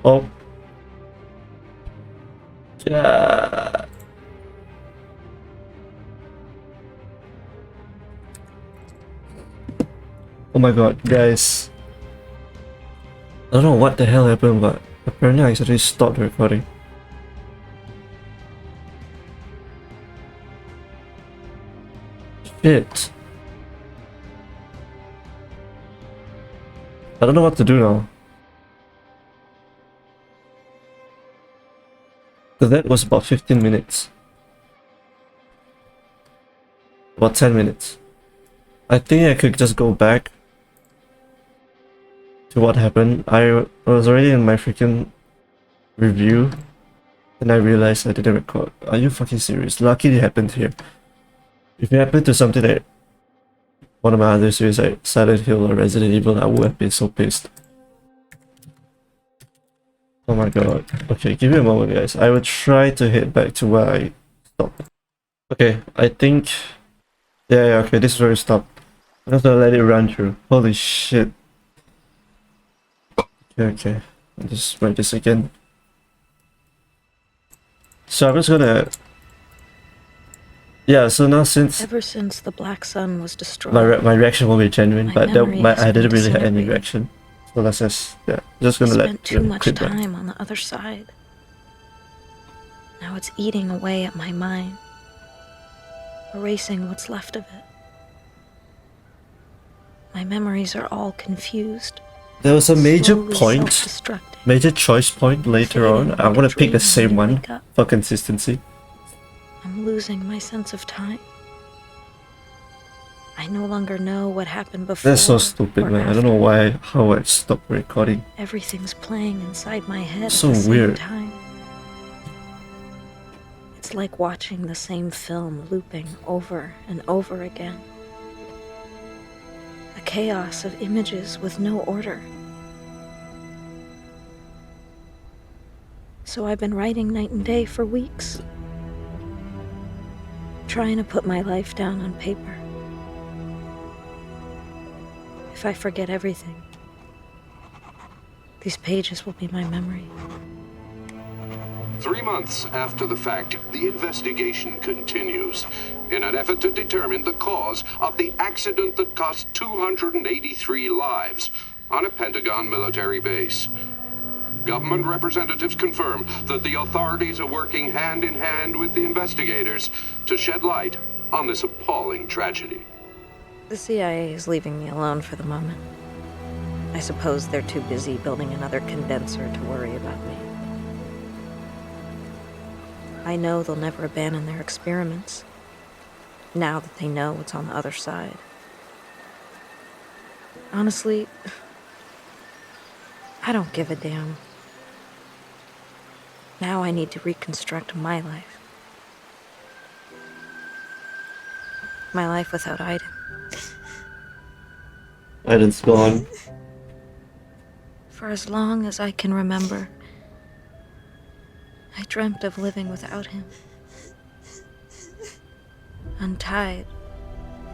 Oh. Yeah. Oh my god, guys. I don't know what the hell happened, but apparently I actually stopped recording. Shit. I don't know what to do now. Because that was about 15 minutes. About 10 minutes. I think I could just go back to what happened. I was already in my freaking review, and I realized I didn't record. Are you fucking serious? Lucky it happened here. If it happened to something like one of my other series like Silent Hill or Resident Evil, I would have been so pissed. Oh my god. Okay, give me a moment, guys. I will try to head back to where I stopped. Okay, I think... Yeah, okay, this is where we stopped. I'm just gonna let it run through. Holy shit. Okay. I'll just write this again. So I'm just gonna... Yeah, so now since... Ever since the Black Sun was destroyed, my reaction will be genuine, but I didn't really have any disintegrated. reaction. So let's just... Yeah, just I gonna let... spent too much clip that. time on the other side. Now it's eating away at my mind, erasing what's left of it. My memories are all confused. There was a major slowly point, self-destructing. major choice point later on. Fading I want like to pick the a dream same when you one wake up. for consistency. I'm losing my sense of time. I no longer know what happened before. That's so stupid, or man. after. I don't know why, how I stopped recording. Everything's playing inside my head So at the weird. same time. It's like watching the same film looping over and over again. A chaos of images with no order. So I've been writing night and day for weeks, trying to put my life down on paper. If I forget everything, these pages will be my memory. 3 months after the fact, the investigation continues in an effort to determine the cause of the accident that cost 283 lives on a Pentagon military base. Government representatives confirm that the authorities are working hand in hand with the investigators to shed light on this appalling tragedy. The CIA is leaving me alone for the moment. I suppose they're too busy building another condenser to worry about me. I know they'll never abandon their experiments, now that they know what's on the other side. Honestly, I don't give a damn. Now I need to reconstruct my life. My life without Aiden. Aiden's gone. For as long as I can remember, I dreamt of living without him. Untied,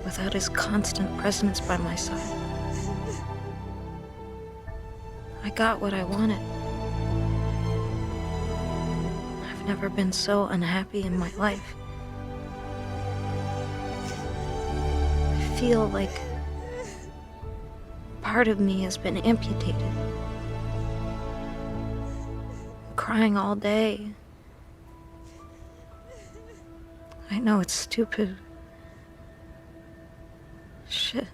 without his constant presence by my side. I got what I wanted. I've never been so unhappy in my life. I feel like part of me has been amputated. I'm crying all day. I know it's stupid. Shit.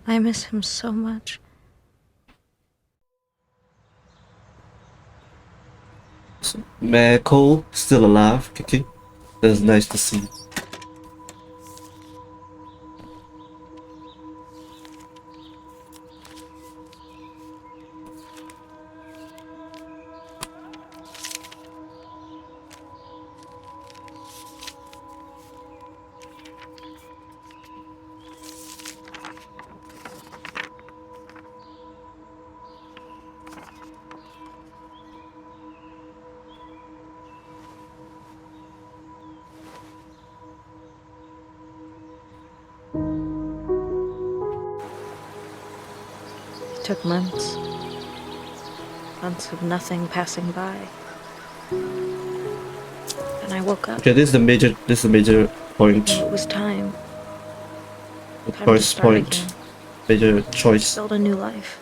I miss him so much. So, Mayor Cole still alive, kicking. That's nice to see. took months. Months of nothing passing by. And I woke up. Okay, this is the major point. It was time. The Time to choice start point. again. Major choice. Build a new life.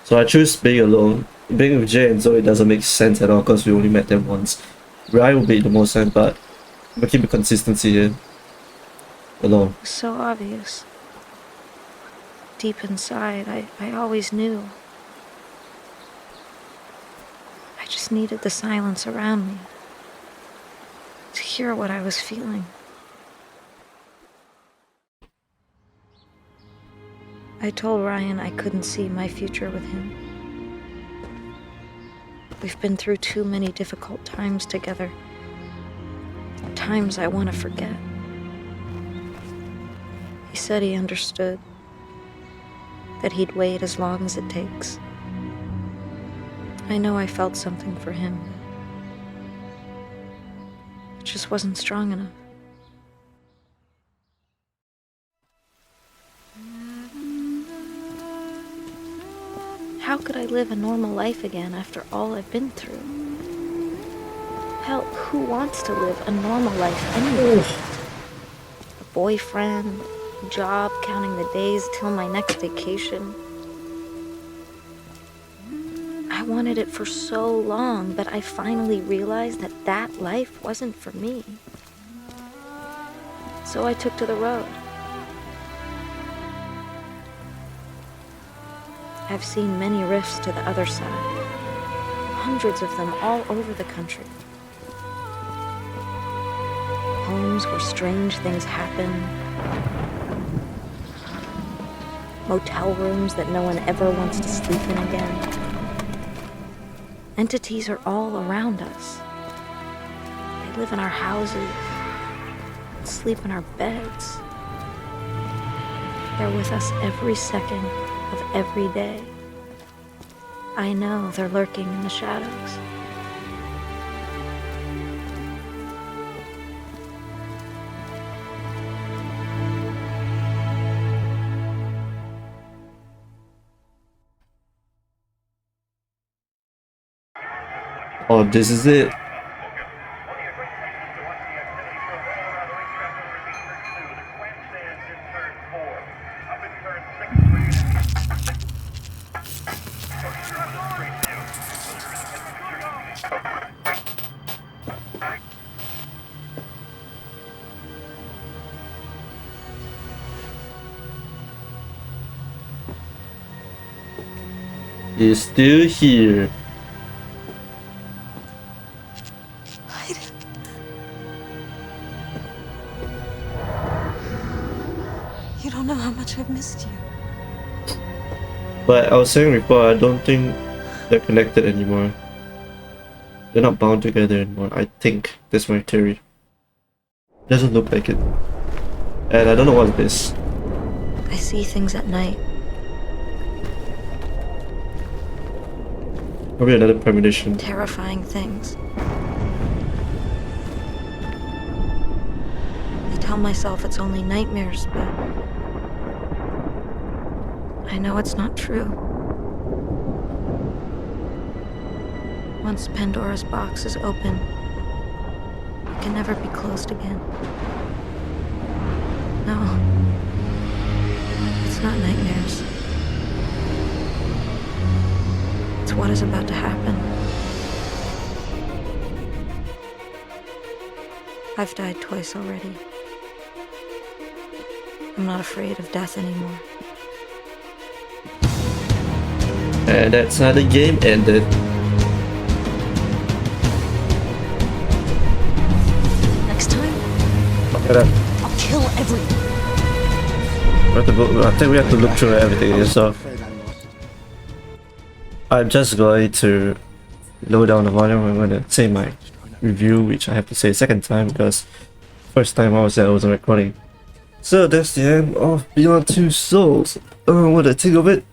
So I choose being alone. Being with Jay and Zoe doesn't make sense at all because we only met them once. Ryan will make the most sense, but I'm keep the consistency here. Alone. It was so obvious. Deep inside, I always knew. I just needed the silence around me to hear what I was feeling. I told Ryan I couldn't see my future with him. We've been through too many difficult times together. Times I want to forget. He said he understood. That he'd wait as long as it takes. I know I felt something for him. It just wasn't strong enough. How could I live a normal life again after all I've been through? Hell, who wants to live a normal life anyway? A boyfriend, a job, counting the days till my next vacation. I wanted it for so long, but I finally realized that that life wasn't for me. So I took to the road. I've seen many rifts to the other side. Hundreds of them all over the country. Homes where strange things happen. Motel rooms that no one ever wants to sleep in again. Entities are all around us. They live in our houses, sleep in our beds. They're with us every second of every day. I know they're lurking in the shadows. Oh, this is it. He's still here. You don't know how much I've missed you. But I was saying before, I don't think they're connected anymore. They're not bound together anymore. I think that's my theory. Doesn't look like it. And I don't know what it is. I see things at night. Probably another premonition. Terrifying things. I tell myself it's only nightmares, but I know it's not true. Once Pandora's box is open, it can never be closed again. No, it's not nightmares. It's what is about to happen. I've died twice already. I'm not afraid of death anymore. And that's how the game ended. Next time, I'll kill everyone. I think we have to look through everything here, so I'm just going to lower down the volume. I'm going to say my review, which I have to say second time because first time I wasn't recording. So that's the end of Beyond Two Souls. What do I think of it?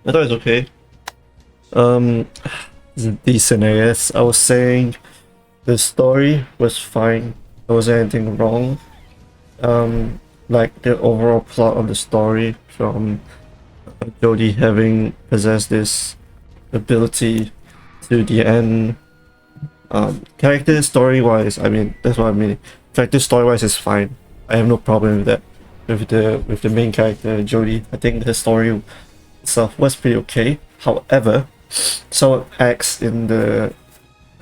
I thought it was okay. It's decent, I guess. I was saying the story was fine. There wasn't anything wrong. like the overall plot of the story from Jodie having possessed this ability to the end. Character story wise, I mean that's what I mean. Character story wise is fine. I have no problem with that. With the main character Jodie, I think the story itself was pretty okay. However, some acts in the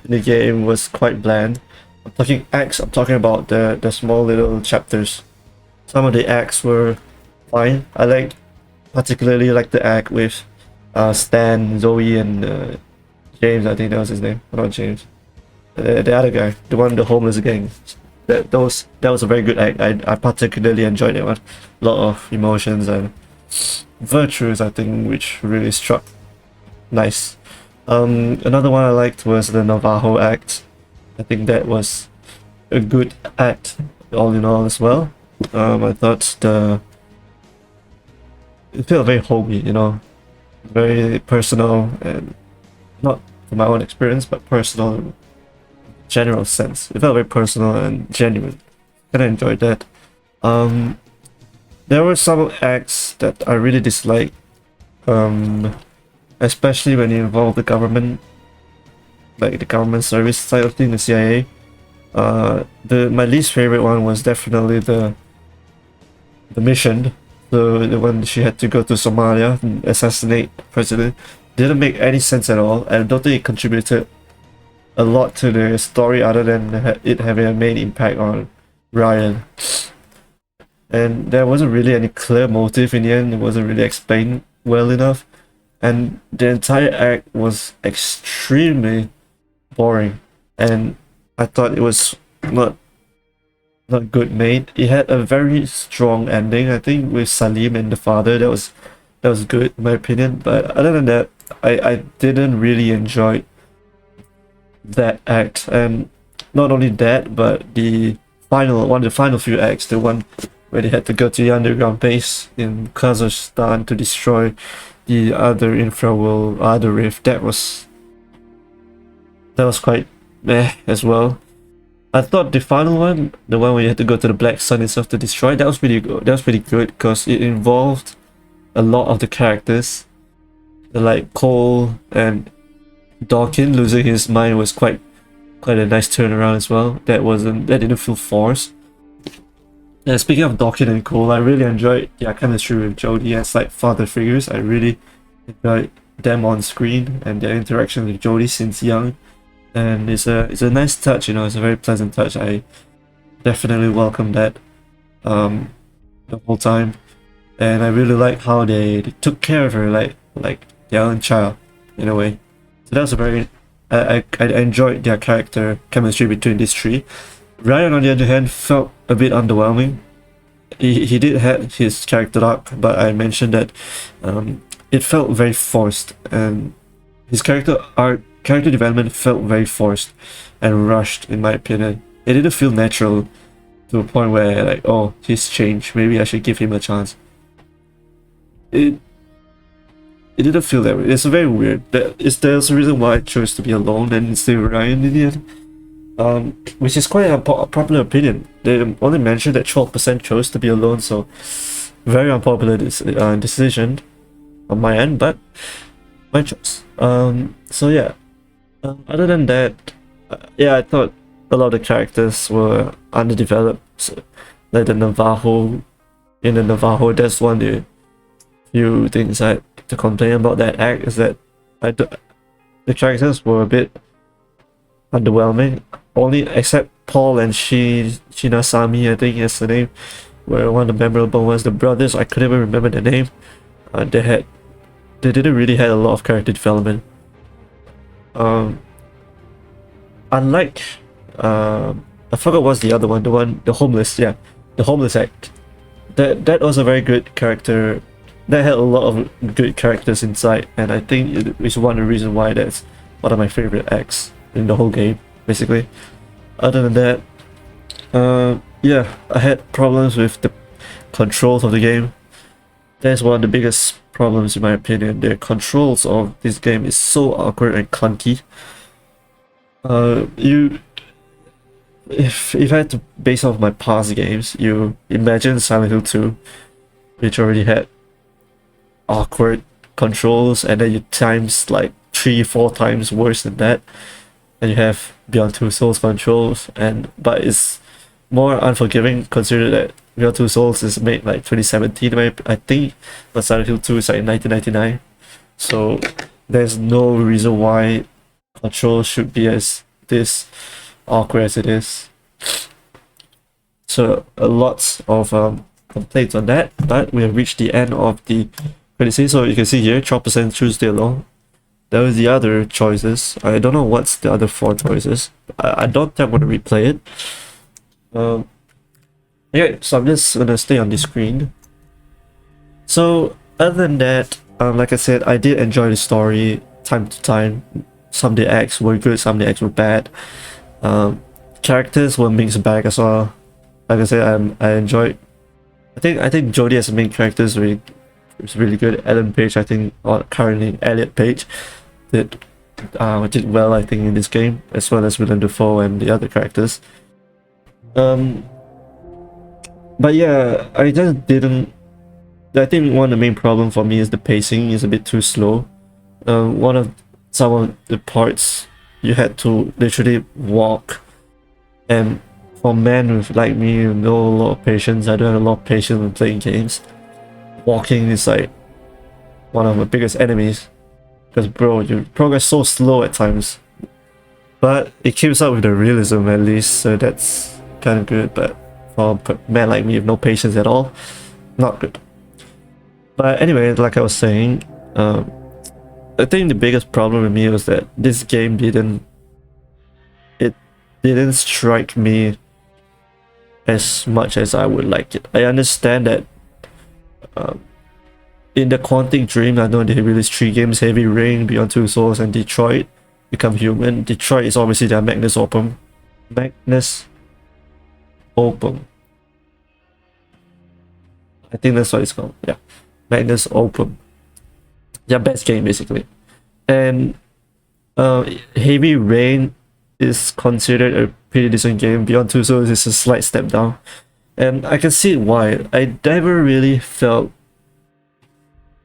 game was quite bland. I'm talking acts. I'm talking about the small little chapters. Some of the acts were fine. I liked particularly like the act with Stan, Zoe, and James. I think that was his name. Not James. The other guy, the one, the homeless gang. That was a very good act. I particularly enjoyed that one. A lot of emotions and virtues, I think, which really struck nice. Another one I liked was the Navajo act. I think that was a good act, all in all, as well. I thought it felt very homey, you know, very personal, and not from my own experience, but personal in general sense. It felt very personal and genuine. And I enjoyed that. There were some acts that I really disliked, especially when it involved the government, like the government service side of things, the CIA. My least favorite one was definitely the mission, the one she had to go to Somalia and assassinate the president. Didn't make any sense at all. I don't think it contributed a lot to the story other than it having a main impact on Ryan. And there wasn't really any clear motive in the end. It wasn't really explained well enough. And the entire act was extremely boring. And I thought it was not good made. It had a very strong ending, I think, with Salim and the father. That was good in my opinion. But other than that, I didn't really enjoy that act. And not only that, but one of the final few acts, the one where they had to go to the underground base in Kazakhstan to destroy the other infraworld, other rift, that was quite meh as well. I thought the final one, the one where you had to go to the Black Sun itself to destroy, that was pretty good. That was pretty good because it involved a lot of the characters. Like Cole and Dawkins losing his mind was quite a nice turnaround as well. That didn't feel forced. And speaking of Dawkins and Cole, I really enjoyed their chemistry with Jodie as like father figures. I really enjoyed them on screen and their interaction with Jodie since young. And it's a nice touch, you know, it's a very pleasant touch. I definitely welcome that the whole time. And I really like how they took care of her like their own child in a way. So that was a very I enjoyed their character chemistry between these three. Ryan, on the other hand, felt a bit underwhelming. He did have his character arc, but I mentioned that it felt very forced, and his character development felt very forced and rushed, in my opinion. It didn't feel natural to a point where like, oh, he's changed, maybe I should give him a chance. It didn't feel that way. It's very weird. There's a reason why I chose to be alone and instead of Ryan in the end. Which is quite a popular opinion. They only mentioned that 12% chose to be alone, so very unpopular decision on my end, but my choice. So yeah. Other than that, yeah, I thought a lot of the characters were underdeveloped. So, like in the Navajo, that's one of the few things I had to complain about that act, is that the characters were a bit underwhelming. Only except Paul and Shinasami, I think is the name, were one of the memorable ones. The brothers, I couldn't even remember the name. They didn't really have a lot of character development. Unlike I forgot what's the other one, the homeless, yeah, the homeless act. That was a very good character. That had a lot of good characters inside, and I think it is one of the reasons why that's one of my favorite acts in the whole game, basically. Other than that, yeah, I had problems with the controls of the game. That's one of the biggest problems in my opinion. The controls of this game is so awkward and clunky. if I had to base off my past games, you imagine Silent Hill 2, which already had awkward controls, and then you times like 3-4 times worse than that, and you have Beyond Two Souls controls, but it's more unforgiving considering that Beyond Two Souls is made like 2017, I think, but Silent Hill 2 is like 1999. So there's no reason why control should be as this awkward as it is. So lots of complaints on that, but we have reached the end of the credit scene. So you can see here 12% choose stay alone. There was the other choices. I don't know what's the other 4 choices. I don't think I'm gonna replay it. Yeah, so I'm just gonna stay on the screen. So other than that, like I said, I did enjoy the story time to time. Some of the acts were good, some of the acts were bad. Characters were mixed bag as well. Like I said, I enjoyed. I think Jodie as a main character is really good. Ellen Page, I think, or currently Elliot Page, did well, I think, in this game, as well as Willem Dafoe and the other characters. But yeah, I just didn't. I think one of the main problem for me is the pacing is a bit too slow. Some of the parts you had to literally walk, and for men with like me who know a lot of patience, I don't have a lot of patience when playing games. Walking is like one of my biggest enemies, because bro, you progress so slow at times. But it keeps up with the realism at least, so that's kind of good. But for a man like me with no patience at all, not good. But anyway, like I was saying, I think the biggest problem with me was that this game didn't strike me as much as I would like it. I understand that in the Quantic Dream, I know they released 3 games: Heavy Rain, Beyond Two Souls, and Detroit Become Human. Detroit is obviously their Magnus Opum. Magnus Opum. I think that's what it's called. Yeah, Magnus Opum. Their best game basically. And Heavy Rain is considered a pretty decent game. Beyond Two Souls is a slight step down, and I can see why. I never really felt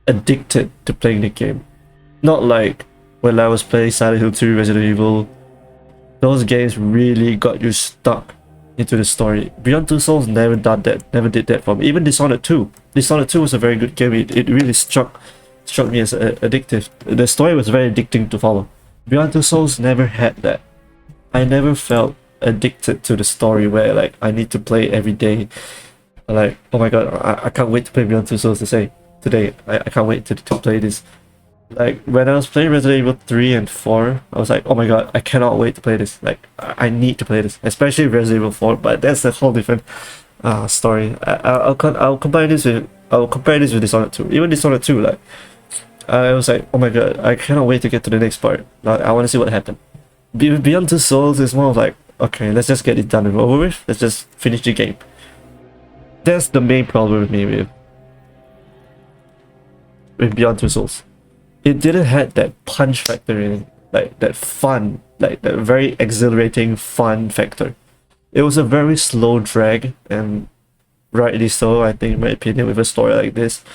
addicted to playing the game. Not like when I was playing Silent Hill 2, Resident Evil. Those games really got you stuck into the story. Beyond Two Souls never did that for me. Even Dishonored 2. Dishonored 2 was a very good game. It really struck me as addictive. The story was very addicting to follow. Beyond Two Souls never had that. I never felt addicted to the story where like I need to play every day. Like, oh my god, I can't wait to play Beyond Two Souls today. I can't wait to play this. Like when I was playing Resident Evil 3 and 4, I was like, oh my god, I cannot wait to play this. Like I need to play this, especially Resident Evil 4. But that's a whole different story. I'll compare this with Dishonored 2. Even Dishonored 2, like I was like, oh my god, I cannot wait to get to the next part. Like I want to see what happened. Beyond Two Souls is more of like, okay, let's just get it done and over with. Let's just finish the game. That's the main problem with me with Beyond Two Souls. It didn't have that punch factor in it, like that fun, like that very exhilarating fun factor. It was a very slow drag, and rightly so, I think, in my opinion, with a story like this.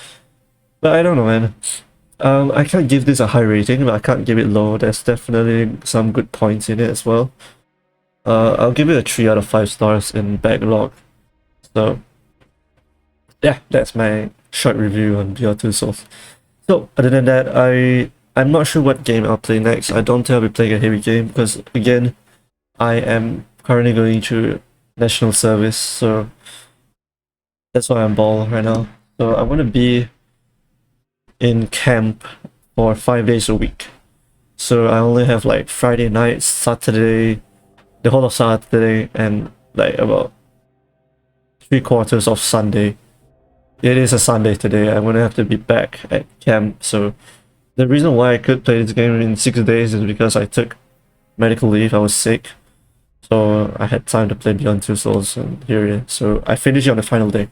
But I don't know, man. I can't give this a high rating, but I can't give it low. There's definitely some good points in it as well. I'll give it a 3 out of 5 stars in Backlog. So yeah, that's my short review on Beyond Two Souls. So other than that, I'm not sure what game I'll play next. I don't think I'll be playing a heavy game because again, I am currently going through national service, so that's why I'm bald right now. So I'm gonna be in camp for 5 days a week. So I only have like Friday night, Saturday, the whole of Saturday, and like about 3/4 of Sunday. It is a Sunday today. I'm gonna have to be back at camp. So the reason why I could play this game in 6 days is because I took medical leave. I was sick, so I had time to play Beyond Two Souls, and here it is. So I finished it on the final day.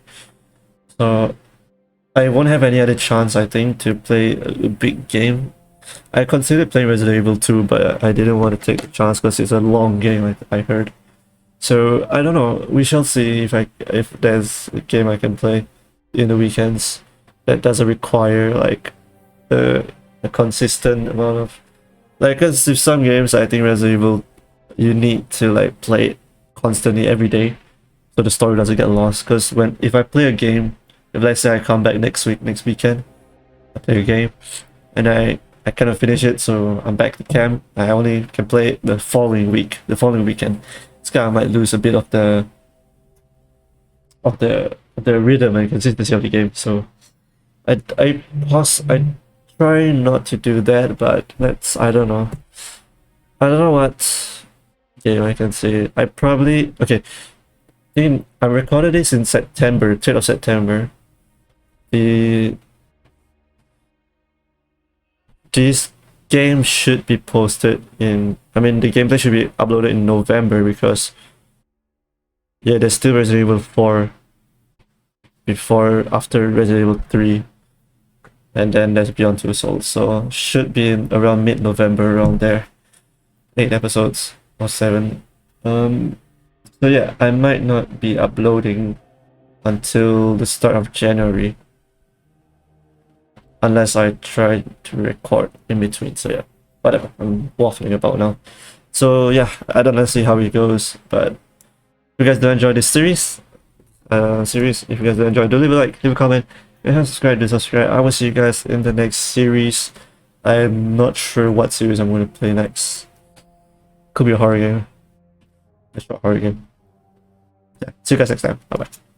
So I won't have any other chance, I think, to play a big game. I considered playing Resident Evil 2, but I didn't want to take the chance because it's a long game, I heard. So I don't know. We shall see if there's a game I can play in the weekends that doesn't require like a consistent amount of like. Cause with some games, I think Resident Evil, you need to like play it constantly every day, so the story doesn't get lost. Cause if I play a game, if let's say I come back next weekend, I play a game, and I kind of finish it, so I'm back to camp. I only can play it the following weekend. It's kind of might lose a bit of the rhythm and consistency of the game. So I try not to do that, but I don't know. I don't know what game I can say. I probably okay. I recorded this in September, 3rd of September. This game should be posted in. I mean, the gameplay should be uploaded in November because yeah, there's still Resident Evil 4 after Resident Evil 3, and then there's Beyond Two Souls. So should be in around mid-November, around there. 8 episodes or 7. So yeah, I might not be uploading until the start of January, unless I try to record in between. So yeah, whatever. I'm waffling about now. So yeah, I don't know, see how it goes. But if you guys do enjoy this series, if you guys do enjoy, do leave a like, leave a comment, if you subscribe, do subscribe. I will see you guys in the next series. I'm not sure what series I'm going to play next. Could be a horror game. A short horror game. Yeah, see you guys next time. Bye bye.